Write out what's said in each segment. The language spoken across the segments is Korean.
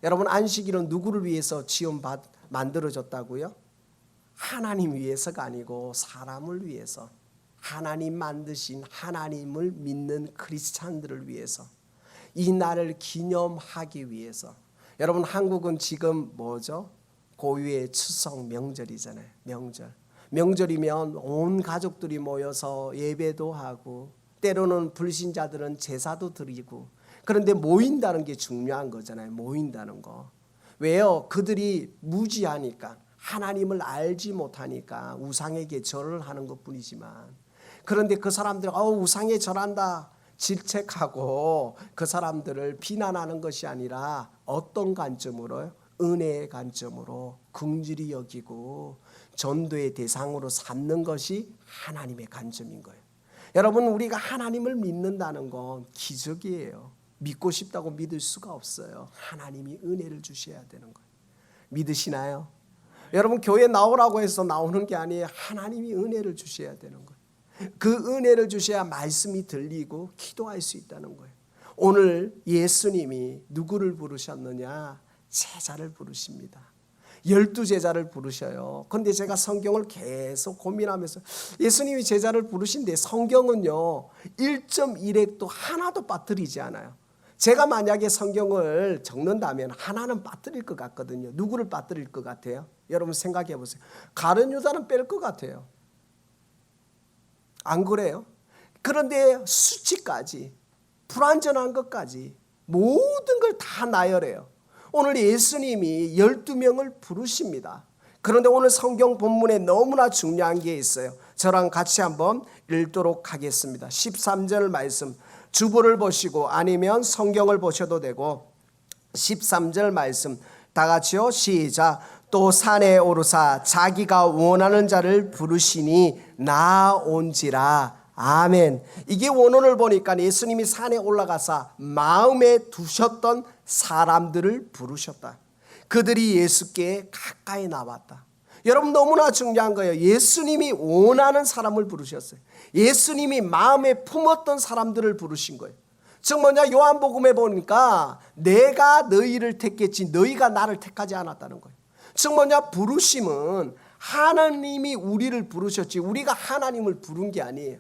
여러분, 안식일은 누구를 위해서 만들어졌다고요? 하나님 위해서가 아니고 사람을 위해서, 하나님 만드신 하나님을 믿는 크리스찬들을 위해서, 이 날을 기념하기 위해서. 여러분, 한국은 지금 뭐죠? 고유의 추석 명절이잖아요. 명절이면 온 가족들이 모여서 예배도 하고, 때로는 불신자들은 제사도 드리고, 그런데 모인다는 게 중요한 거잖아요. 모인다는 거. 왜요? 그들이 무지하니까, 하나님을 알지 못하니까 우상에게 절을 하는 것뿐이지만, 그런데 그 사람들이 우상에 절한다 질책하고 그 사람들을 비난하는 것이 아니라 어떤 관점으로요? 은혜의 관점으로 긍휼히 여기고 전도의 대상으로 삼는 것이 하나님의 관점인 거예요. 여러분, 우리가 하나님을 믿는다는 건 기적이에요. 믿고 싶다고 믿을 수가 없어요. 하나님이 은혜를 주셔야 되는 거예요. 믿으시나요? 여러분, 교회 나오라고 해서 나오는 게 아니에요. 하나님이 은혜를 주셔야 되는 거예요. 그 은혜를 주셔야 말씀이 들리고 기도할 수 있다는 거예요. 오늘 예수님이 누구를 부르셨느냐? 제자를 부르십니다. 12제자를 부르셔요. 그런데 제가 성경을 계속 고민하면서, 예수님이 제자를 부르신데 성경은요 1.1획도 하나도 빠뜨리지 않아요. 제가 만약에 성경을 적는다면 하나는 빠뜨릴 것 같거든요. 누구를 빠뜨릴 것 같아요? 여러분 생각해 보세요. 가룟 유다는 뺄 것 같아요. 안 그래요? 그런데 수치까지, 불완전한 것까지 모든 걸 다 나열해요. 오늘 예수님이 12명을 부르십니다. 그런데 오늘 성경 본문에 너무나 중요한 게 있어요. 저랑 같이 한번 읽도록 하겠습니다. 13절 말씀, 주보를 보시고 아니면 성경을 보셔도 되고, 13절 말씀 다 같이요. 시작. 또 산에 오르사 자기가 원하는 자를 부르시니 나온지라. 아멘. 이게 원어를 보니까 예수님이 산에 올라가서 마음에 두셨던 사람들을 부르셨다. 그들이 예수께 가까이 나왔다. 여러분, 너무나 중요한 거예요. 예수님이 원하는 사람을 부르셨어요. 예수님이 마음에 품었던 사람들을 부르신 거예요. 즉 뭐냐, 요한복음에 보니까 내가 너희를 택했지 너희가 나를 택하지 않았다는 거예요. 즉 뭐냐, 부르심은 하나님이 우리를 부르셨지 우리가 하나님을 부른 게 아니에요.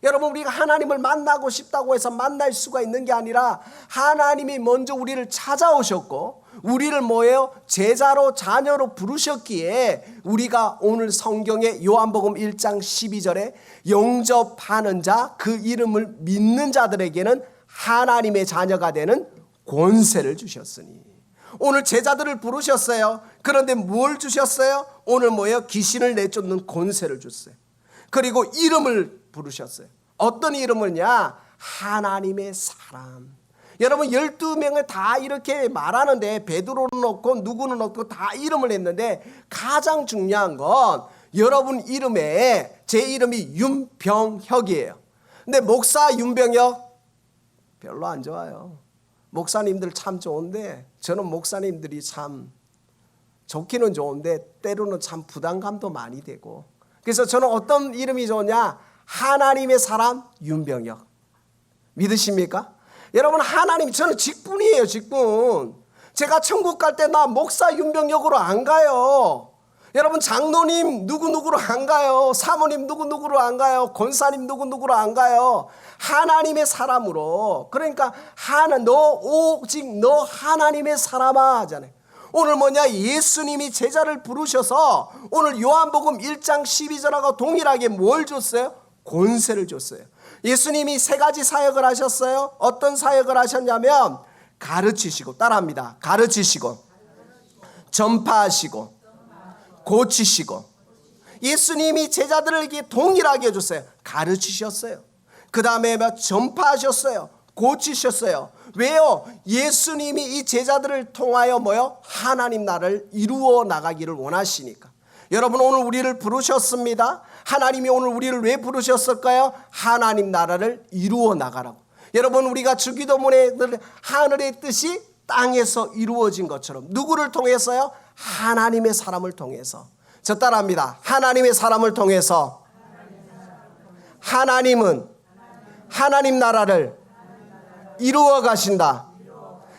여러분, 우리가 하나님을 만나고 싶다고 해서 만날 수가 있는 게 아니라 하나님이 먼저 우리를 찾아오셨고 우리를 뭐예요? 제자로 자녀로 부르셨기에 우리가 오늘 성경의 요한복음 1장 12절에 영접하는 자, 그 이름을 믿는 자들에게는 하나님의 자녀가 되는 권세를 주셨으니. 오늘 제자들을 부르셨어요. 그런데 뭘 주셨어요? 오늘 뭐예요? 귀신을 내쫓는 권세를 줬어요. 그리고 이름을 부르셨어요. 어떤 이름을냐? 하나님의 사람. 여러분, 12명을 다 이렇게 말하는데 베드로는 넣고 누구는 넣고 다 이름을 했는데, 가장 중요한 건 여러분 이름에 제 이름이 윤병혁이에요. 근데 목사 윤병혁 별로 안 좋아요. 목사님들 참 좋은데 저는 목사님들이 참 좋기는 좋은데 때로는 참 부담감도 많이 되고, 그래서 저는 어떤 이름이 좋냐? 하나님의 사람 윤병혁. 믿으십니까? 여러분, 하나님, 저는 직분이에요. 직분. 제가 천국 갈 때 나 목사 윤병혁으로 안 가요. 여러분, 장로님 누구누구로 안 가요. 사모님 누구누구로 안 가요. 권사님 누구누구로 안 가요. 하나님의 사람으로. 그러니까 오직 너 하나님의 사람아 하잖아요. 오늘 뭐냐? 예수님이 제자를 부르셔서 오늘 요한복음 1장 12절하고 동일하게 뭘 줬어요? 권세를 줬어요. 예수님이 3가지 사역을 하셨어요. 어떤 사역을 하셨냐면 가르치시고, 따라합니다. 가르치시고, 전파하시고, 고치시고. 예수님이 제자들에게 동일하게 해줬어요. 가르치셨어요. 그 다음에 전파하셨어요. 고치셨어요. 왜요? 예수님이 이 제자들을 통하여 뭐요? 하나님 나라를 이루어 나가기를 원하시니까. 여러분, 오늘 우리를 부르셨습니다. 하나님이 오늘 우리를 왜 부르셨을까요? 하나님 나라를 이루어 나가라고. 여러분, 우리가 주기도문에 하늘의 뜻이 땅에서 이루어진 것처럼 누구를 통해서요? 하나님의 사람을 통해서. 저 따라합니다. 하나님의 사람을 통해서 하나님은 하나님 나라를 이루어 가신다.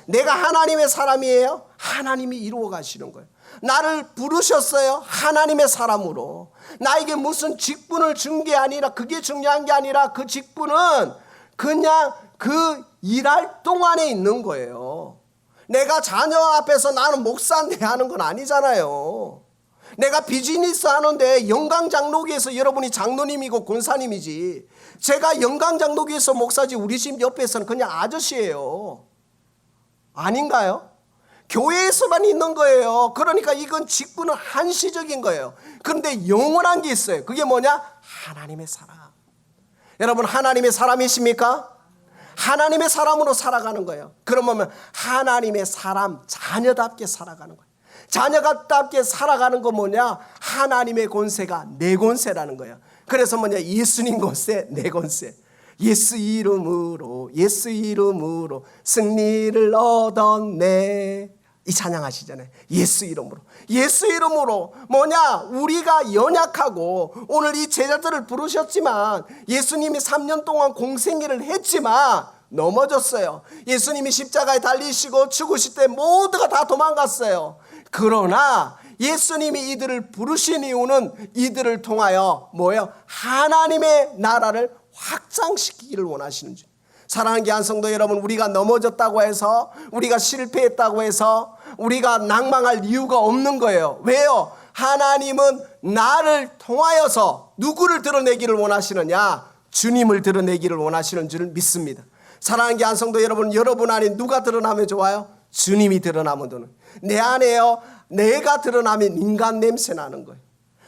내가 하나님의 사람이에요. 하나님이 이루어 가시는 거예요. 나를 부르셨어요. 하나님의 사람으로. 나에게 무슨 직분을 준 게 아니라, 그게 중요한 게 아니라 그 직분은 그냥 그 일할 동안에 있는 거예요. 내가 자녀 앞에서 나는 목사인데 하는 건 아니잖아요. 내가 비즈니스 하는데 영광장로교에서 여러분이 장로님이고 권사님이지, 제가 영광장로교에서 목사지 우리 집 옆에서는 그냥 아저씨예요. 아닌가요? 교회에서만 있는 거예요. 그러니까 이건 직분은 한시적인 거예요. 그런데 영원한 게 있어요. 그게 뭐냐? 하나님의 사람. 여러분, 하나님의 사람이십니까? 하나님의 사람으로 살아가는 거예요. 그러면 하나님의 사람, 자녀답게 살아가는 거예요. 자녀답게 살아가는 거 뭐냐? 하나님의 권세가 내 권세라는 거예요. 그래서 뭐냐? 예수님 권세, 내 권세. 예수 이름으로, 예수 이름으로 승리를 얻었네. 이 찬양하시잖아요. 예수 이름으로. 예수 이름으로 뭐냐? 우리가 연약하고 오늘 이 제자들을 부르셨지만 예수님이 3년 동안 공생애를 했지만 넘어졌어요. 예수님이 십자가에 달리시고 죽으실 때 모두가 다 도망갔어요. 그러나 예수님이 이들을 부르신 이유는 이들을 통하여 뭐예요? 하나님의 나라를 확장시키기를 원하시는 줄. 사랑하는 교환성도 여러분, 우리가 넘어졌다고 해서, 우리가 실패했다고 해서 우리가 낭망할 이유가 없는 거예요. 왜요? 하나님은 나를 통하여서 누구를 드러내기를 원하시느냐? 주님을 드러내기를 원하시는 줄 믿습니다. 사랑하는 교환성도 여러분, 여러분 안에 누가 드러나면 좋아요? 주님이 드러나면 되는. 내 안에요, 내가 드러나면 인간 냄새 나는 거예요.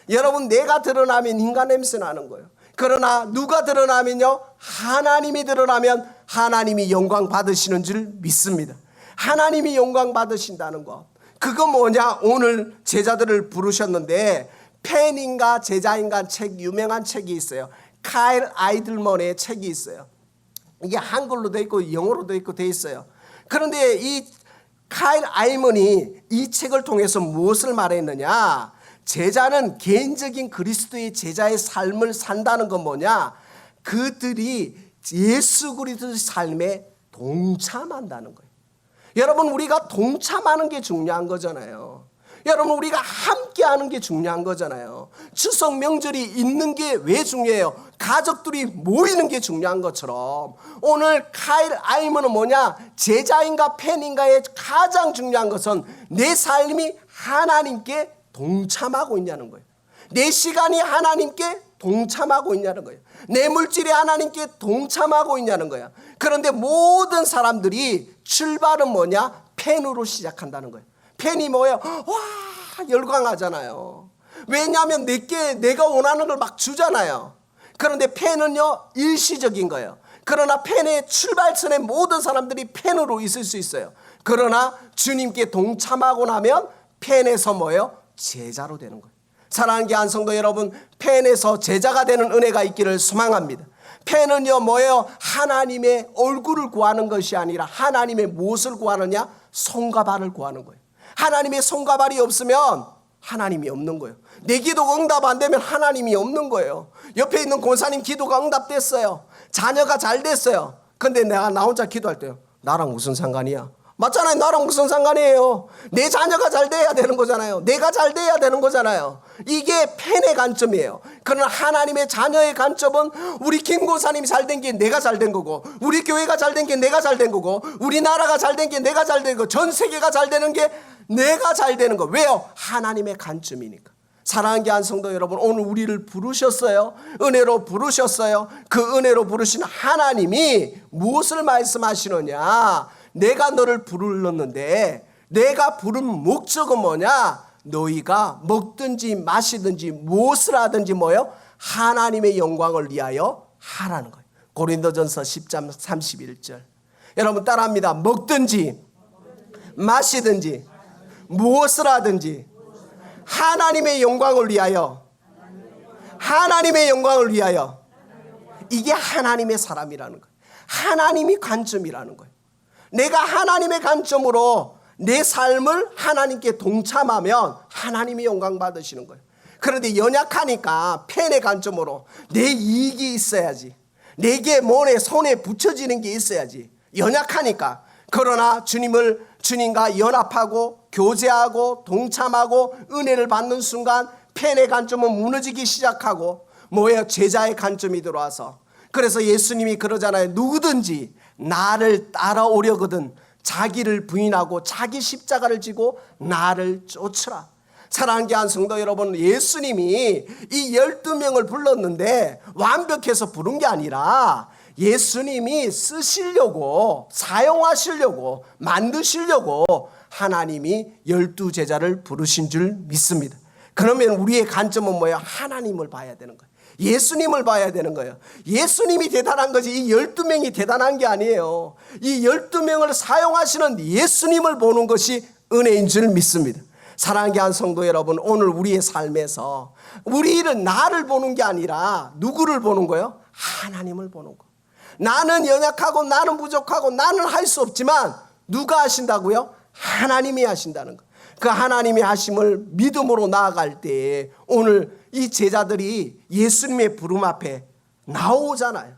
여러분, 내가 드러나면 인간 냄새 나는 거예요. 그러나 누가 드러나면요? 하나님이 드러나면 하나님이 영광 받으시는 줄 믿습니다. 하나님이 영광 받으신다는 것. 그거 뭐냐? 오늘 제자들을 부르셨는데 팬인가 제자인가 책, 유명한 책이 있어요. 카일 아이들먼의 책이 있어요. 이게 한글로 돼 있고 영어로도 있고 돼 있어요. 그런데 이 카일 아이먼이 이 책을 통해서 무엇을 말했느냐? 제자는 개인적인 그리스도의 제자의 삶을 산다는 건 뭐냐? 그들이 예수 그리스도의 삶에 동참한다는 거예요. 여러분, 우리가 동참하는 게 중요한 거잖아요. 여러분, 우리가 함께 하는 게 중요한 거잖아요. 추석 명절이 있는 게 왜 중요해요? 가족들이 모이는 게 중요한 것처럼 오늘 카일 아이먼은 뭐냐? 제자인가 팬인가의 가장 중요한 것은 내 삶이 하나님께 동참하고 있냐는 거예요. 내 시간이 하나님께 동참하고 있냐는 거예요. 내 물질이 하나님께 동참하고 있냐는 거예요. 그런데 모든 사람들이 출발은 뭐냐? 팬으로 시작한다는 거예요. 팬이 뭐예요? 와, 열광하잖아요. 왜냐하면 내가 원하는 걸 막 주잖아요. 그런데 팬은요, 일시적인 거예요. 그러나 팬의 출발선에 모든 사람들이 팬으로 있을 수 있어요. 그러나 주님께 동참하고 나면 팬에서 뭐예요? 제자로 되는 거예요. 사랑하는 교환성도 여러분, 팬에서 제자가 되는 은혜가 있기를 소망합니다. 팬은요 뭐예요? 하나님의 얼굴을 구하는 것이 아니라 하나님의 무엇을 구하느냐? 손과 발을 구하는 거예요. 하나님의 손과 발이 없으면 하나님이 없는 거예요. 내 기도가 응답 안 되면 하나님이 없는 거예요. 옆에 있는 권사님 기도가 응답됐어요. 자녀가 잘 됐어요. 근데 내가 나 혼자 기도할 때요, 나랑 무슨 상관이야? 맞잖아요. 나랑 무슨 상관이에요? 내 자녀가 잘 돼야 되는 거잖아요. 내가 잘 돼야 되는 거잖아요. 이게 팬의 관점이에요. 그러나 하나님의 자녀의 관점은 우리 김 권사님이 잘 된 게 내가 잘 된 거고, 우리 교회가 잘 된 게 내가 잘 된 거고, 우리나라가 잘 된 게 내가 잘 된 거고, 전 세계가 잘 되는 게 내가 잘 되는 거. 왜요? 하나님의 관점이니까. 사랑하는 교환성도 여러분, 오늘 우리를 부르셨어요. 은혜로 부르셨어요. 그 은혜로 부르신 하나님이 무엇을 말씀하시느냐? 내가 너를 불렀는데 내가 부른 목적은 뭐냐? 너희가 먹든지 마시든지 무엇을 하든지 뭐예요? 하나님의 영광을 위하여 하라는 거예요. 고린도전서 10장 31절. 여러분 따라합니다. 먹든지 마시든지 무엇을 하든지 하나님의 영광을 위하여, 하나님의 영광을 위하여. 이게 하나님의 사람이라는 거예요. 하나님이 관점이라는 거예요. 내가 하나님의 관점으로 내 삶을 하나님께 동참하면 하나님이 영광 받으시는 거예요. 그런데 연약하니까 팬의 관점으로 내 이익이 있어야지, 내게 손에 붙여지는 게 있어야지. 연약하니까. 그러나 주님과 연합하고 교제하고 동참하고 은혜를 받는 순간 팬의 관점은 무너지기 시작하고 뭐예요? 제자의 관점이 들어와서, 그래서 예수님이 그러잖아요. 누구든지 나를 따라오려거든 자기를 부인하고 자기 십자가를 지고 나를 쫓으라. 사랑하는 귀한 성도 여러분, 예수님이 이 12명을 불렀는데 완벽해서 부른 게 아니라 예수님이 쓰시려고, 사용하시려고, 만드시려고 하나님이 12제자를 부르신 줄 믿습니다. 그러면 우리의 관점은 뭐예요? 하나님을 봐야 되는 거예요. 예수님을 봐야 되는 거예요. 예수님이 대단한 거지 이 12명이 대단한 게 아니에요. 이 12명을 사용하시는 예수님을 보는 것이 은혜인 줄 믿습니다. 사랑하는 귀한 성도 여러분, 오늘 우리의 삶에서 우리는 나를 보는 게 아니라 누구를 보는 거예요? 하나님을 보는 거. 나는 연약하고 나는 부족하고 나는 할 수 없지만 누가 하신다고요? 하나님이 하신다는 거. 그 하나님의 하심을 믿음으로 나아갈 때에 오늘 이 제자들이 예수님의 부름 앞에 나오잖아요.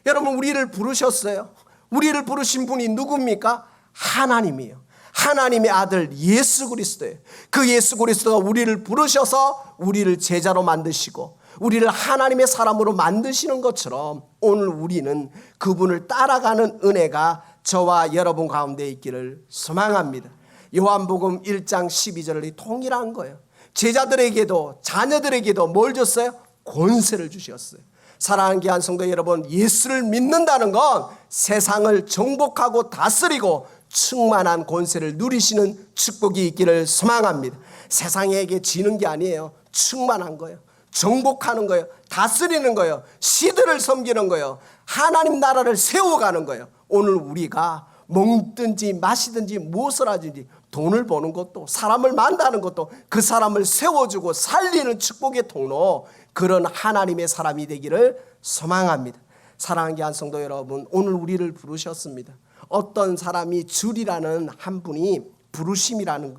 여러분, 우리를 부르셨어요. 우리를 부르신 분이 누굽니까? 하나님이에요. 하나님의 아들 예수 그리스도예요. 그 예수 그리스도가 우리를 부르셔서 우리를 제자로 만드시고 우리를 하나님의 사람으로 만드시는 것처럼 오늘 우리는 그분을 따라가는 은혜가 저와 여러분 가운데 있기를 소망합니다. 요한복음 1장 12절이 동일한 거예요. 제자들에게도 자녀들에게도 뭘 줬어요? 권세를 주셨어요. 사랑하는 귀한 성도 여러분, 예수를 믿는다는 건 세상을 정복하고 다스리고 충만한 권세를 누리시는 축복이 있기를 소망합니다. 세상에게 지는 게 아니에요. 충만한 거예요. 정복하는 거예요. 다스리는 거예요. 시들을 섬기는 거예요. 하나님 나라를 세워가는 거예요. 오늘 우리가 먹든지 마시든지 무엇을 하든지 돈을 버는 것도 사람을 만나는 것도 그 사람을 세워주고 살리는 축복의 통로, 그런 하나님의 사람이 되기를 소망합니다. 사랑하는 귀한 성도 여러분, 오늘 우리를 부르셨습니다. 어떤 사람이 줄이라는 한 분이 부르심이라는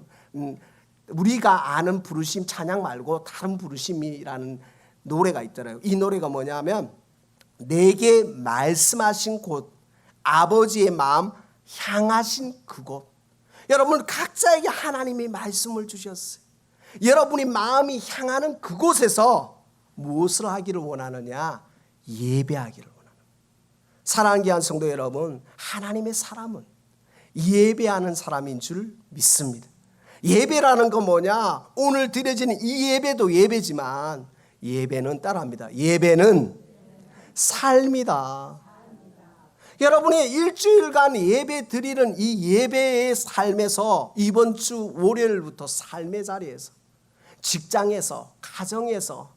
우리가 아는 부르심 찬양 말고 다른 부르심이라는 노래가 있더라고요. 이 노래가 뭐냐면 내게 말씀하신 곳, 아버지의 마음 향하신 그곳. 여러분 각자에게 하나님이 말씀을 주셨어요. 여러분이 마음이 향하는 그곳에서 무엇을 하기를 원하느냐? 예배하기를 원하는 거예요. 사랑하는 귀한 성도 여러분, 하나님의 사람은 예배하는 사람인 줄 믿습니다. 예배라는 건 뭐냐? 오늘 드려지는 이 예배도 예배지만 예배는 따라합니다. 예배는 삶이다. 여러분이 일주일간 예배 드리는 이 예배의 삶에서 이번 주 월요일부터 삶의 자리에서, 직장에서, 가정에서,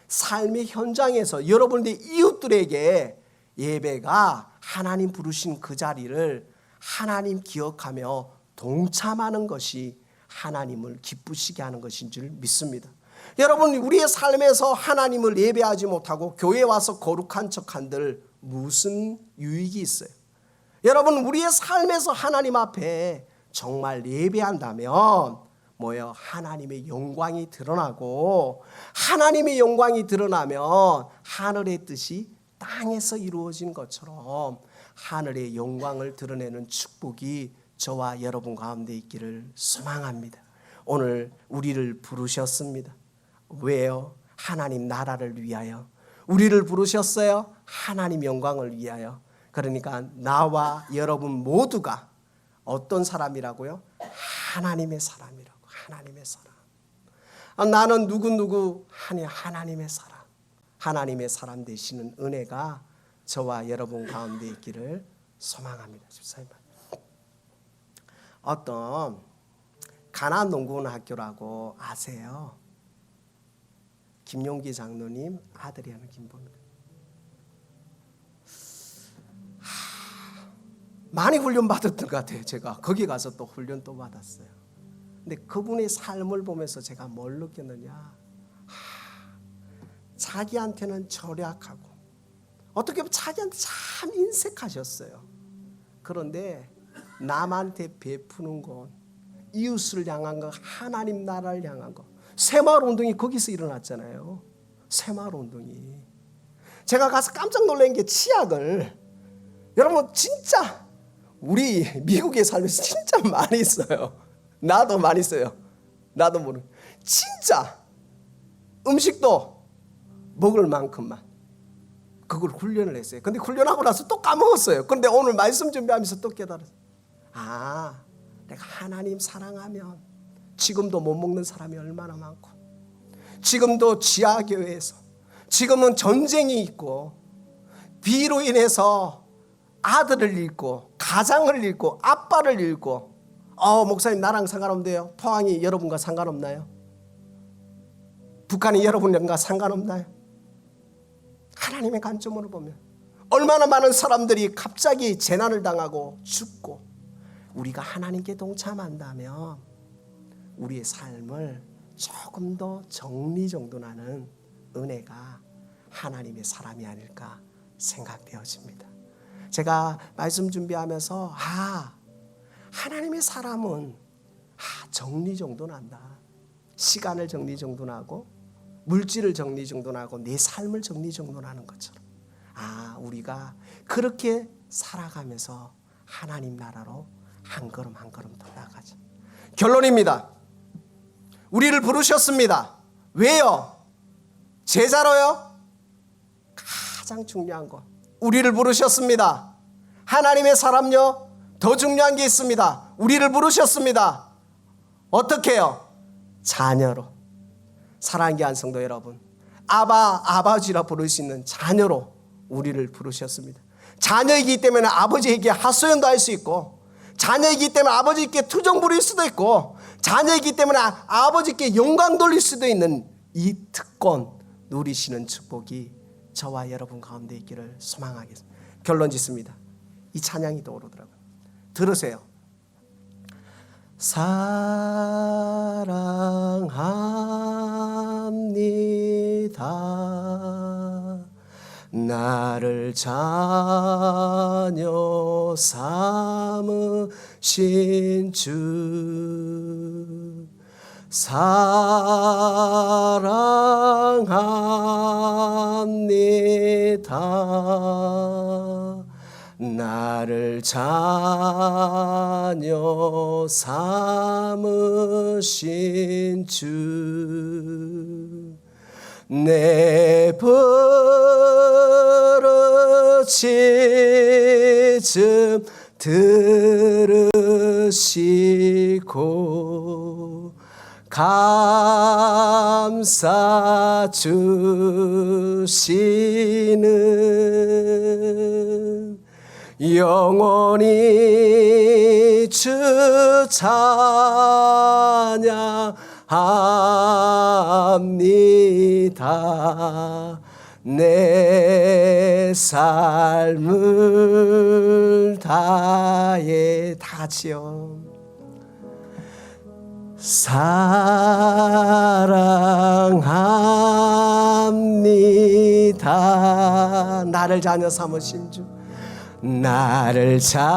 삶의 현장에서 여러분들의 이웃들에게 예배가 하나님 부르신 그 자리를 하나님 기억하며 동참하는 것이 하나님을 기쁘시게 하는 것인 줄 믿습니다. 여러분, 우리의 삶에서 하나님을 예배하지 못하고 교회에 와서 거룩한 척한들 무슨 유익이 있어요? 여러분, 우리의 삶에서 하나님 앞에 정말 예배한다면 뭐예요? 하나님의 영광이 드러나고, 하나님의 영광이 드러나면 하늘의 뜻이 땅에서 이루어진 것처럼 하늘의 영광을 드러내는 축복이 저와 여러분 가운데 있기를 소망합니다. 오늘 우리를 부르셨습니다. 왜요? 하나님 나라를 위하여. 우리를 부르셨어요. 하나님 영광을 위하여. 그러니까 나와 여러분 모두가 어떤 사람이라고요? 하나님의 사람이라고. 하나님의 사람. 나는 누구 하니 하나님의 사람. 하나님의 사람 되시는 은혜가 저와 여러분 가운데 있기를 소망합니다. 14번. 어떤 가나안 농구학교라고 아세요? 김용기 장로님 아들이 하는 김범일. 많이 훈련 받았던 것 같아요. 제가 거기 가서 또 훈련 또 받았어요. 근데 그분의 삶을 보면서 제가 뭘 느꼈느냐? 자기한테는 절약하고 어떻게 보면 자기한테 참 인색하셨어요. 그런데 남한테 베푸는 것, 이웃을 향한 것, 하나님 나라를 향한 것. 새마을 운동이 거기서 일어났잖아요. 새마을 운동이. 제가 가서 깜짝 놀란 게 치약을, 여러분 진짜 우리 미국에 살면서 진짜 많이 있어요. 나도 많이 써요. 나도 모르는. 진짜 음식도 먹을 만큼만 그걸 훈련을 했어요. 근데 훈련하고 나서 또 까먹었어요. 근데 오늘 말씀 준비하면서 또 깨달았어요. 아, 내가 하나님 사랑하면 지금도 못 먹는 사람이 얼마나 많고, 지금도 지하교회에서 지금은 전쟁이 있고 비로 인해서 아들을 잃고 가장을 잃고 아빠를 잃고, 목사님 나랑 상관없대요. 포항이 여러분과 상관없나요? 북한이 여러분과 상관없나요? 하나님의 관점으로 보면 얼마나 많은 사람들이 갑자기 재난을 당하고 죽고, 우리가 하나님께 동참한다면 우리의 삶을 조금 더 정리정돈하는 은혜가 하나님의 사람이 아닐까 생각되어집니다. 제가 말씀 준비하면서 하나님의 사람은 정리정돈한다. 시간을 정리정돈하고 물질을 정리정돈하고 내 삶을 정리정돈하는 것처럼 우리가 그렇게 살아가면서 하나님 나라로 한 걸음 한 걸음 더 나아가자. 결론입니다. 우리를 부르셨습니다. 왜요? 제자로요? 가장 중요한 것. 우리를 부르셨습니다. 하나님의 사람요? 더 중요한 게 있습니다. 우리를 부르셨습니다. 어떻게 해요? 자녀로. 사랑하는 귀한 성도 여러분, 아버지라 부를 수 있는 자녀로 우리를 부르셨습니다. 자녀이기 때문에 아버지에게 하소연도 할 수 있고, 자녀이기 때문에 아버지께 투정 부릴 수도 있고, 자녀이기 때문에 아버지께 영광 돌릴 수도 있는 이 특권 누리시는 축복이 저와 여러분 가운데 있기를 소망하겠습니다. 결론 짓습니다. 이 찬양이 떠오르더라고요. 들으세요. 사랑합니다. 나를 자녀 삼으신 주, 사랑합니다. 나를 자녀 삼으신 주, 내 부르짖음 들으시고 감싸 주시는, 영원히 주 찬양합니다. 내 삶을 다해, 다 같이요. 사랑합니다. 나를 자녀 삼으신 주, 나를 자녀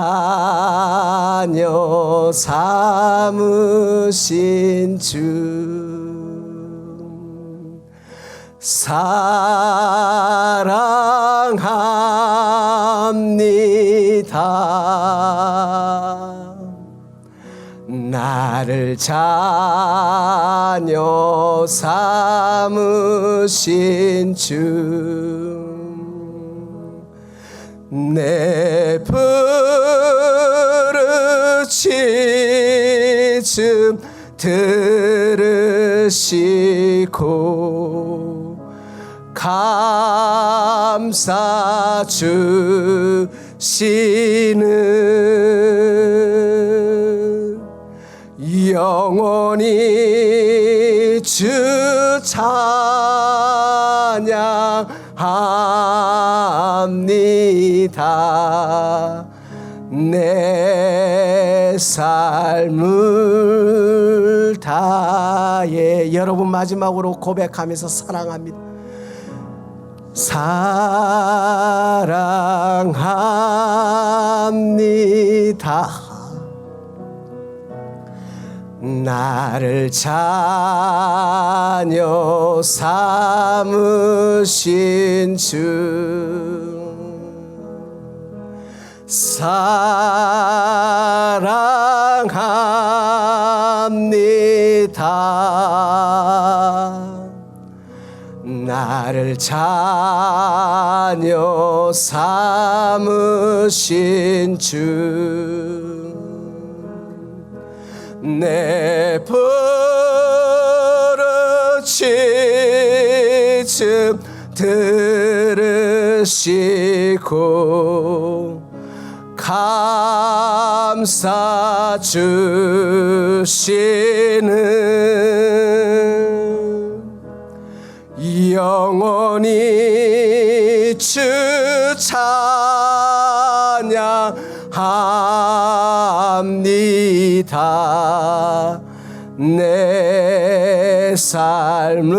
삼으신 주, 사랑합니다. 나를 자녀 삼으신 주, 내 부르짖음 들으시고 감싸 주시는, 영원히 주 찬양합니다. 내 삶을 다해. 여러분 마지막으로 고백하면서 사랑합니다. 사랑합니다. 나를 자녀 삼으신 주, 사랑합니다. 나를 자녀 삼으신 주, 내 부르짖음 들으시고 감싸 주시는 영원히 주 찬양합니다. 내 삶을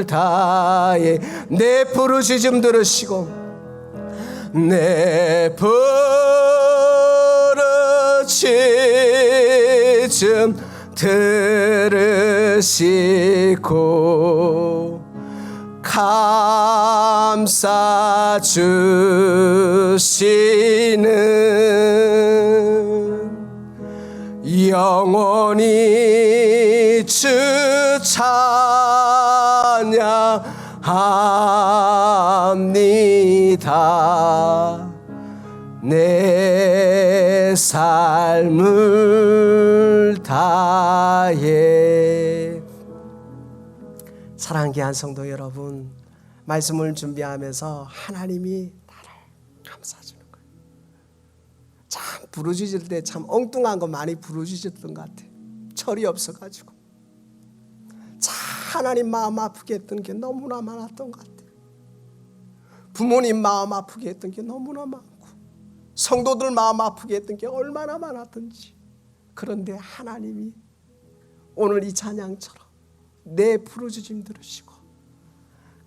다해 내 부르짖음 들으시고 내 부르짖음 들으시고 감싸 주시는 영원히 주 찬양합니다. 내 삶을 다해. 사랑하는 귀한 성도 여러분, 말씀을 준비하면서 하나님이 나를 감싸주는 거예요. 참 부르짖을 때 참 엉뚱한 거 많이 부르짖었던 것 같아요. 철이 없어가지고 참 하나님 마음 아프게 했던 게 너무나 많았던 것 같아요. 부모님 마음 아프게 했던 게 너무나 많고 성도들 마음 아프게 했던 게 얼마나 많았던지. 그런데 하나님이 오늘 이 찬양처럼 내 부르짖음 들으시고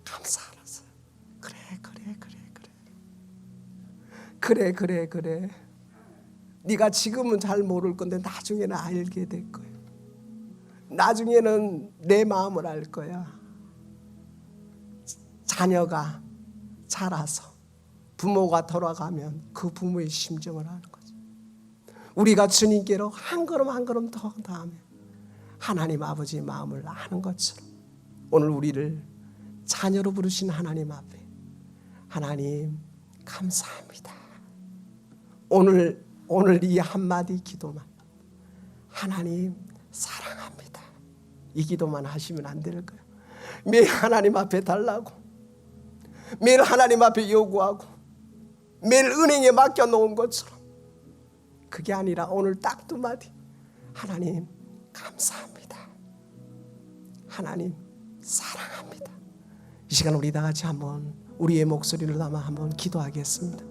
감사하라서 그래 네가 지금은 잘 모를 건데 나중에는 알게 될 거야. 나중에는 내 마음을 알 거야. 자녀가 자라서 부모가 돌아가면 그 부모의 심정을 아는 거죠. 우리가 주님께로 한 걸음 한 걸음 더 나아가면 하나님 아버지의 마음을 아는 것처럼 오늘 우리를 자녀로 부르신 하나님 앞에 하나님 감사합니다. 오늘 이 한마디 기도만 하나님 사랑합니다. 이 기도만 하시면 안 될 거예요. 매일 하나님 앞에 달라고, 매일 하나님 앞에 요구하고, 매일 은행에 맡겨놓은 것처럼. 그게 아니라 오늘 딱 두 마디 하나님 감사합니다. 하나님 사랑합니다. 이 시간 우리 다 같이 한번 우리의 목소리를 담아 한번 기도하겠습니다.